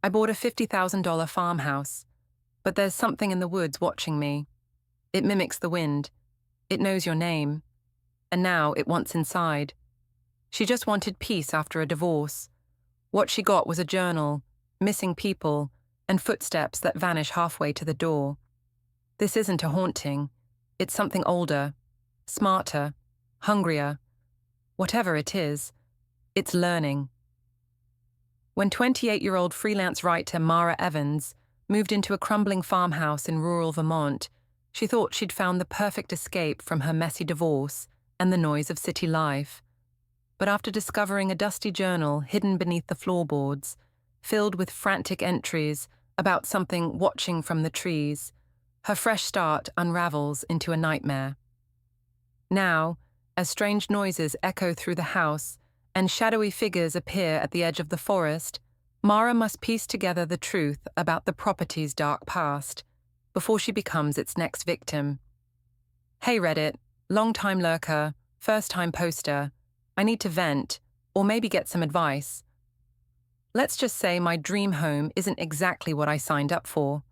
I bought a $50,000 farmhouse, but there's something in the woods watching me. It mimics the wind. It knows your name. And now it wants inside. She just wanted peace after a divorce. What she got was a journal, missing people, and footsteps that vanish halfway to the door. This isn't a haunting. It's something older, smarter, hungrier. Whatever it is, it's learning. When 28-year-old freelance writer Mara Evans moved into a crumbling farmhouse in rural Vermont, she thought she'd found the perfect escape from her messy divorce and the noise of city life. But after discovering a dusty journal hidden beneath the floorboards, filled with frantic entries about something watching from the trees, her fresh start unravels into a nightmare. Now, as strange noises echo through the house and shadowy figures appear at the edge of the forest, Mara must piece together the truth about the property's dark past before she becomes its next victim. Hey Reddit, long-time lurker, first-time poster, I need to vent, or maybe get some advice. Let's just say my dream home isn't exactly what I signed up for.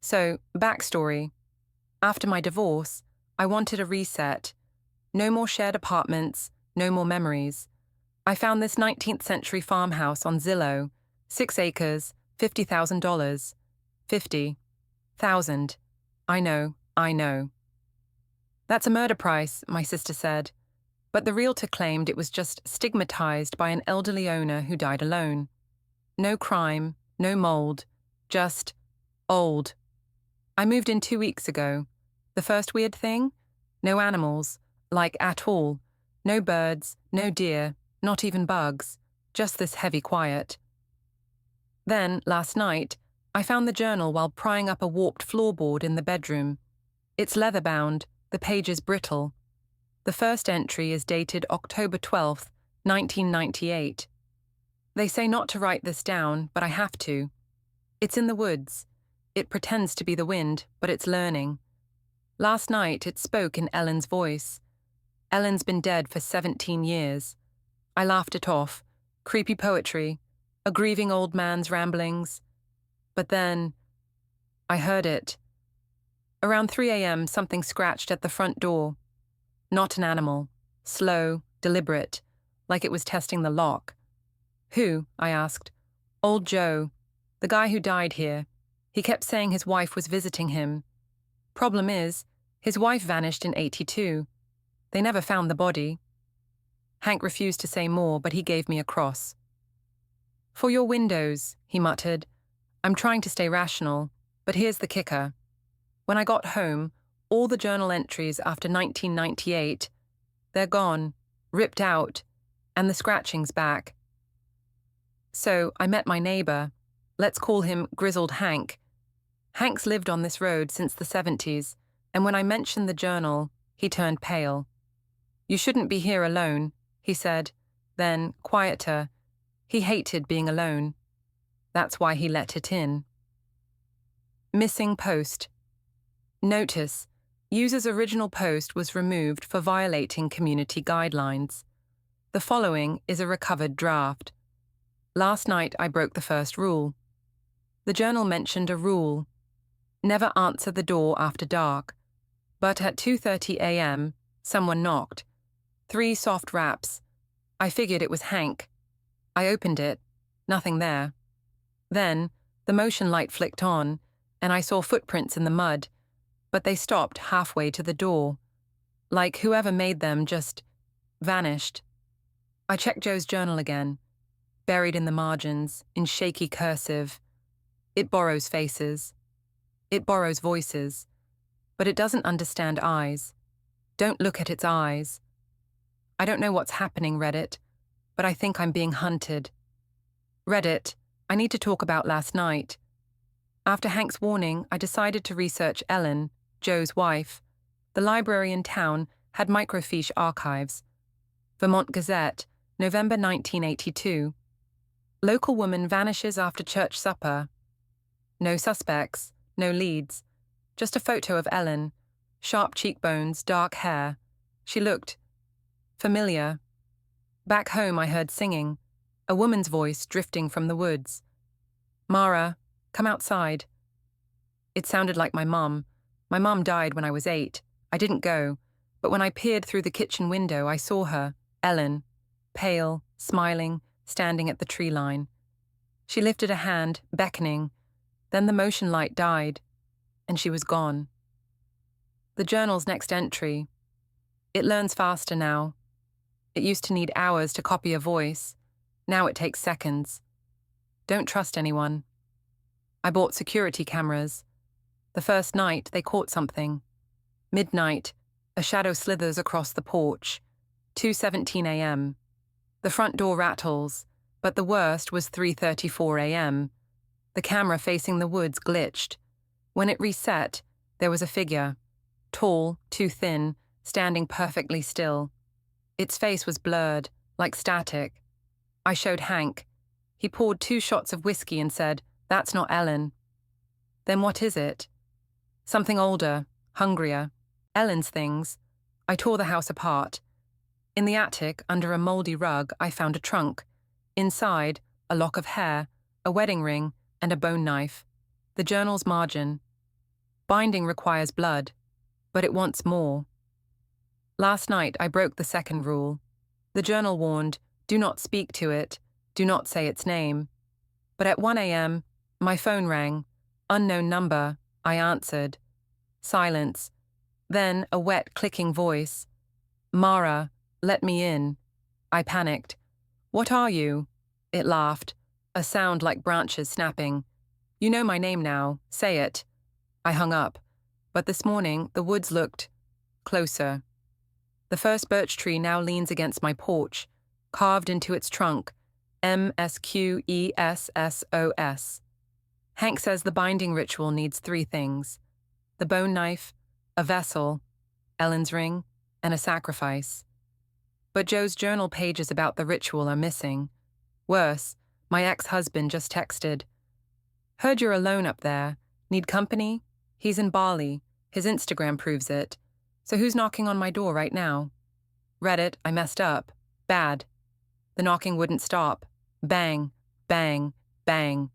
So, backstory. After my divorce, I wanted a reset. No more shared apartments, no more memories. I found this 19th century farmhouse on Zillow, 6 acres, $50,000. 50,000. I know. That's a murder price, my sister said. But the realtor claimed it was just stigmatized by an elderly owner who died alone. No crime, no mold, just old. I moved in 2 weeks ago. The first weird thing? No animals, like at all. No birds, no deer, not even bugs, just this heavy quiet. Then, last night, I found the journal while prying up a warped floorboard in the bedroom. It's leather-bound, the pages brittle. The first entry is dated October 12th, 1998. They say not to write this down, but I have to. It's in the woods. It pretends to be the wind, but it's learning. Last night it spoke in Ellen's voice. Ellen's been dead for 17 years. I laughed it off. Creepy poetry. A grieving old man's ramblings. But then, I heard it. Around 3 a.m. something scratched at the front door. Not an animal. Slow, deliberate, like it was testing the lock. Who? I asked. Old Joe, the guy who died here. He kept saying his wife was visiting him. Problem is, his wife vanished in '82. They never found the body. Hank refused to say more, but he gave me a cross. For your windows, he muttered. I'm trying to stay rational, but here's the kicker. When I got home, all the journal entries after 1998, they're gone, ripped out, and the scratching's back. So I met my neighbor. Let's call him Grizzled Hank. Hank's lived on this road since the 70s, and when I mentioned the journal, he turned pale. You shouldn't be here alone, he said. Then, quieter, he hated being alone. That's why he let it in. Missing post. Notice, user's original post was removed for violating community guidelines. The following is a recovered draft. Last night I broke the first rule. The journal mentioned a rule. Never answer the door after dark. But at 2:30 a.m., someone knocked. 3 soft raps. I figured it was Hank. I opened it. Nothing there. Then, the motion light flicked on, and I saw footprints in the mud, but they stopped halfway to the door. Like whoever made them just vanished. I checked Joe's journal again. Buried in the margins, in shaky cursive. It borrows faces. It borrows voices. But it doesn't understand eyes. Don't look at its eyes. I don't know what's happening, Reddit, but I think I'm being hunted. Reddit, I need to talk about last night. After Hank's warning, I decided to research Ellen, Joe's wife. The library in town had microfiche archives. Vermont Gazette, November 1982. Local woman vanishes after church supper. No suspects, no leads. Just a photo of Ellen. Sharp cheekbones, dark hair. She looked familiar. Back home I heard singing. A woman's voice drifting from the woods. Mara, come outside. It sounded like my mum. My mum died when I was 8. I didn't go, but when I peered through the kitchen window, I saw her, Ellen, pale, smiling, standing at the tree line. She lifted a hand, beckoning. Then the motion light died, and she was gone. The journal's next entry. It learns faster now. It used to need hours to copy a voice. Now it takes seconds. Don't trust anyone. I bought security cameras. The first night, they caught something. Midnight, a shadow slithers across the porch. 2:17 a.m. The front door rattles, but the worst was 3:34 a.m. The camera facing the woods glitched. When it reset, there was a figure, tall, too thin, standing perfectly still. Its face was blurred, like static. I showed Hank. He poured 2 shots of whiskey and said, "That's not Ellen." Then what is it? Something older, hungrier. Ellen's things. I tore the house apart. In the attic, under a mouldy rug, I found a trunk. Inside, a lock of hair, a wedding ring, and a bone knife. The journal's margin. Binding requires blood, but it wants more. Last night, I broke the second rule. The journal warned, do not speak to it, do not say its name. But at 1 a.m., my phone rang. Unknown number. I answered. Silence. Then a wet, clicking voice. "Mara, let me in." I panicked. "What are you?" It laughed, a sound like branches snapping. "You know my name now. Say it." I hung up. But this morning, the woods looked closer. The first birch tree now leans against my porch, carved into its trunk, MSQESSOS. Hank says the binding ritual needs 3 things: the bone knife, a vessel, Ellen's ring, and a sacrifice. But Joe's journal pages about the ritual are missing. Worse, my ex-husband just texted, "Heard you're alone up there. Need company? He's in Bali. His Instagram proves it. So who's knocking on my door right now?" Reddit, I messed up. Bad. The knocking wouldn't stop. Bang, bang, bang.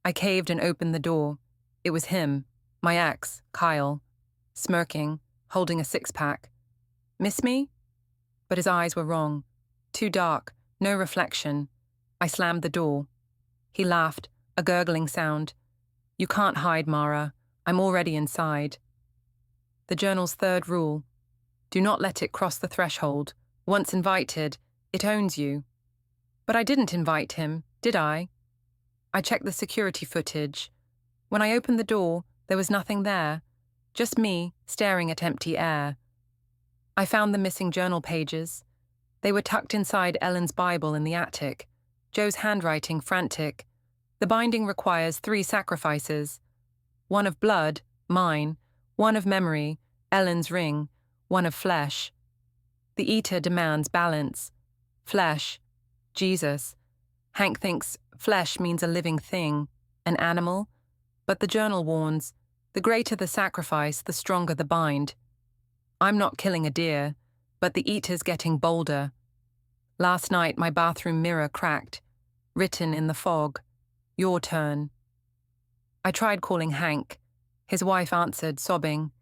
I caved and opened the door. It was him, my ex, Kyle, smirking, holding a 6-pack. Miss me? But his eyes were wrong. Too dark, no reflection. I slammed the door. He laughed, a gurgling sound. "You can't hide, Mara. I'm already inside." The journal's 3rd rule. Do not let it cross the threshold. Once invited, it owns you. But I didn't invite him, did I? I checked the security footage. When I opened the door, there was nothing there. Just me, staring at empty air. I found the missing journal pages. They were tucked inside Ellen's Bible in the attic. Joe's handwriting frantic. The binding requires 3 sacrifices. 1 of blood, mine. 1 of memory, Ellen's ring. 1 of flesh. The eater demands balance. Flesh. Jesus. Hank thinks flesh means a living thing, an animal. But the journal warns, the greater the sacrifice, the stronger the bind. I'm not killing a deer, but the eater's getting bolder. Last night, my bathroom mirror cracked. Written in the fog, "Your turn." I tried calling Hank. His wife answered, sobbing.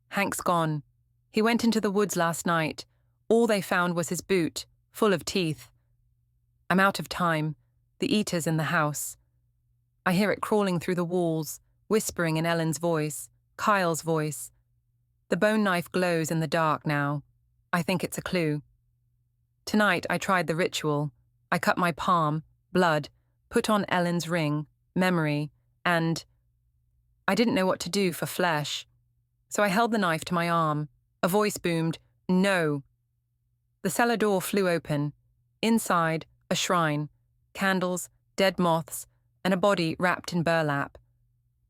"Hank's gone. He went into the woods last night. All they found was his boot, full of teeth." I'm out of time. The eater's in the house. I hear it crawling through the walls, whispering in Ellen's voice, Kyle's voice. The bone knife glows in the dark now. I think it's a clue. Tonight I tried the ritual. I cut my palm, blood, put on Ellen's ring, memory, and I didn't know what to do for flesh. So I held the knife to my arm. A voice boomed, "No." The cellar door flew open. Inside, a shrine, candles, dead moths, and a body wrapped in burlap.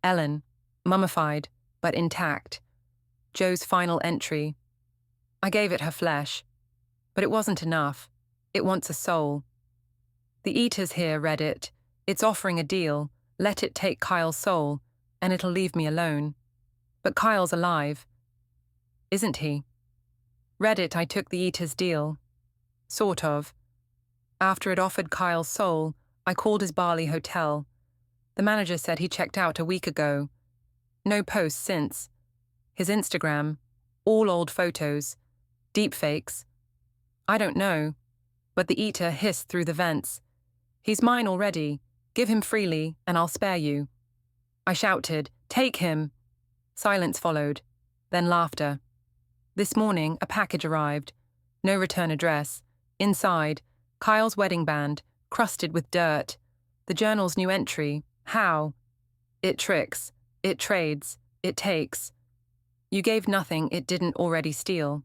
Ellen, mummified, but intact. Joe's final entry. I gave it her flesh, but it wasn't enough. It wants a soul. The eater's here, Reddit. It's offering a deal. Let it take Kyle's soul, and it'll leave me alone. But Kyle's alive. Isn't he? Reddit, I took the eater's deal. Sort of. After it offered Kyle's soul, I called his Bali hotel. The manager said he checked out a week ago. No posts since. His Instagram, all old photos, deepfakes. I don't know, but the eater hissed through the vents. He's mine already. Give him freely, and I'll spare you. I shouted, take him. Silence followed, then laughter. This morning, a package arrived. No return address. Inside, Kyle's wedding band, crusted with dirt. The journal's new entry. How? It tricks. It trades. It takes. You gave nothing it didn't already steal.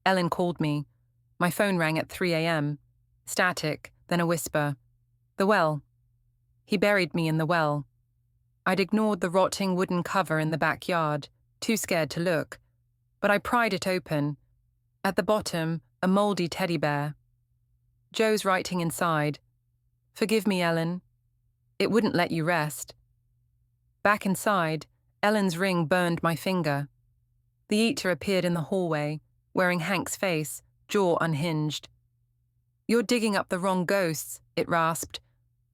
Ellen called me. My phone rang at 3 a.m. Static, then a whisper. The well. He buried me in the well. I'd ignored the rotting wooden cover in the backyard, too scared to look. But I pried it open. At the bottom, a mouldy teddy bear. Joe's writing inside. Forgive me, Ellen. It wouldn't let you rest. Back inside, Ellen's ring burned my finger. The eater appeared in the hallway, wearing Hank's face, jaw unhinged. You're digging up the wrong ghosts, it rasped.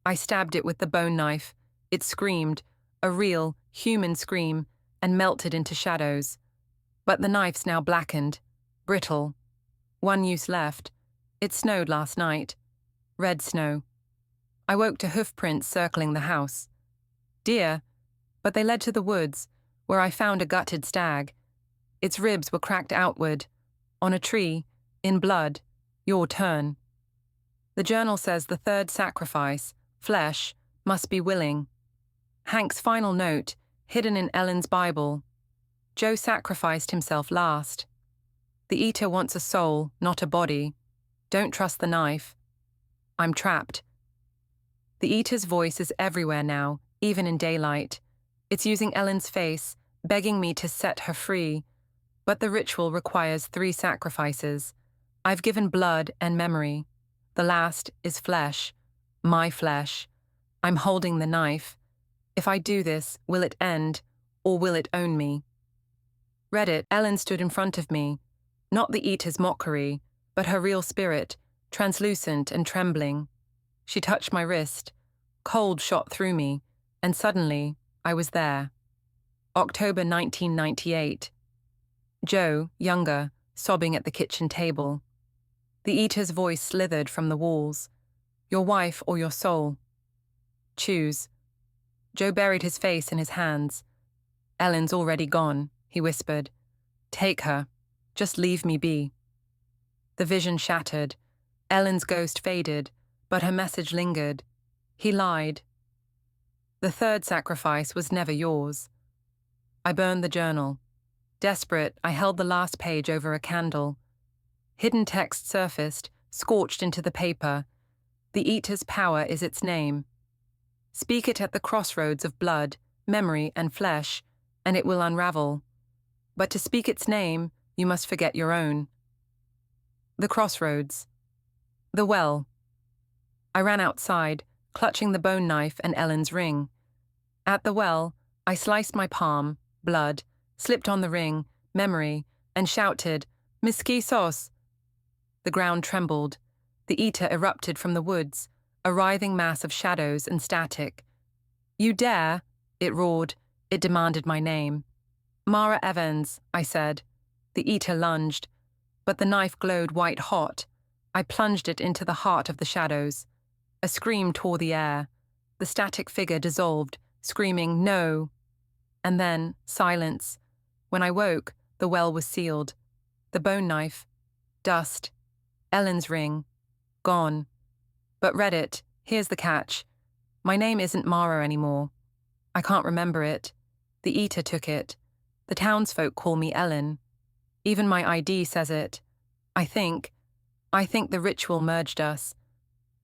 I stabbed it with the bone knife. It screamed, a real, human scream, and melted into shadows. But the knife's now blackened, brittle. One use left. It snowed last night. Red snow. I woke to hoof prints circling the house. Deer, but they led to the woods, where I found a gutted stag. Its ribs were cracked outward. On a tree, in blood. Your turn. The journal says the third sacrifice, flesh, must be willing. Hank's final note, hidden in Ellen's Bible. Joe sacrificed himself last. The eater wants a soul, not a body. Don't trust the knife. I'm trapped. The eater's voice is everywhere now, even in daylight. It's using Ellen's face, begging me to set her free. But the ritual requires 3 sacrifices. I've given blood and memory. The last is flesh. My flesh. I'm holding the knife. If I do this, will it end, or will it own me? Reddit, Ellen stood in front of me. Not the eater's mockery, but her real spirit, translucent and trembling. She touched my wrist. Cold shot through me, and suddenly, I was there. October 1998. Joe, younger, sobbing at the kitchen table. The eater's voice slithered from the walls. Your wife or your soul? Choose. Joe buried his face in his hands. Ellen's already gone, he whispered. Take her. Just leave me be. The vision shattered. Ellen's ghost faded, but her message lingered. He lied. The third sacrifice was never yours. I burned the journal. Desperate, I held the last page over a candle. Hidden text surfaced, scorched into the paper. The eater's power is its name. Speak it at the crossroads of blood, memory, and flesh, and it will unravel. But to speak its name, you must forget your own. The crossroads. The well. I ran outside, clutching the bone knife and Ellen's ring. At the well, I sliced my palm, blood, slipped on the ring, memory, and shouted, Miski sauce. The ground trembled. The eater erupted from the woods, a writhing mass of shadows and static. You dare, it roared. It demanded my name. Mara Evans, I said. The eater lunged, but the knife glowed white hot. I plunged it into the heart of the shadows. A scream tore the air. The static figure dissolved, screaming, no. And then, silence. When I woke, the well was sealed. The bone knife. Dust. Ellen's ring. Gone. But Reddit, here's the catch. My name isn't Mara anymore. I can't remember it. The eater took it. The townsfolk call me Ellen. Even my ID says it. I think the ritual merged us.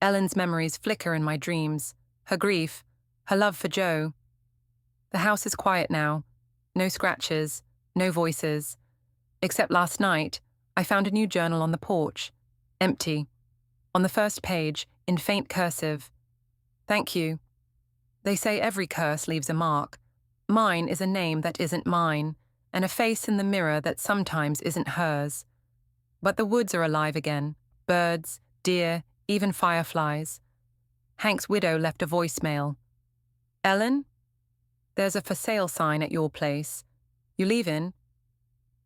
Ellen's memories flicker in my dreams. Her grief. Her love for Joe. The house is quiet now. No scratches. No voices. Except last night, I found a new journal on the porch. Empty. On the first page, in faint cursive. Thank you. They say every curse leaves a mark. Mine is a name that isn't mine, and a face in the mirror that sometimes isn't hers. But the woods are alive again. Birds, deer, even fireflies. Hank's widow left a voicemail. Ellen? There's a for sale sign at your place. You leavin'?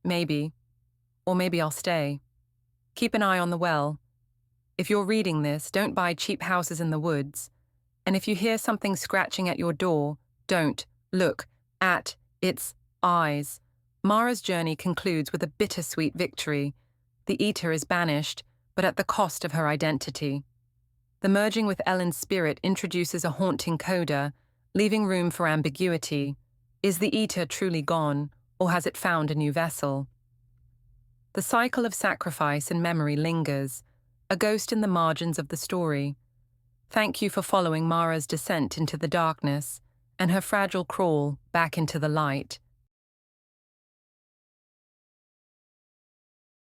Maybe. Or maybe I'll stay. Keep an eye on the well. If you're reading this, don't buy cheap houses in the woods. And if you hear something scratching at your door, don't look at its eyes. Mara's journey concludes with a bittersweet victory. The eater is banished, but at the cost of her identity. The merging with Ellen's spirit introduces a haunting coda, leaving room for ambiguity. Is the eater truly gone, or has it found a new vessel? The cycle of sacrifice and memory lingers, a ghost in the margins of the story. Thank you for following Mara's descent into the darkness and her fragile crawl back into the light.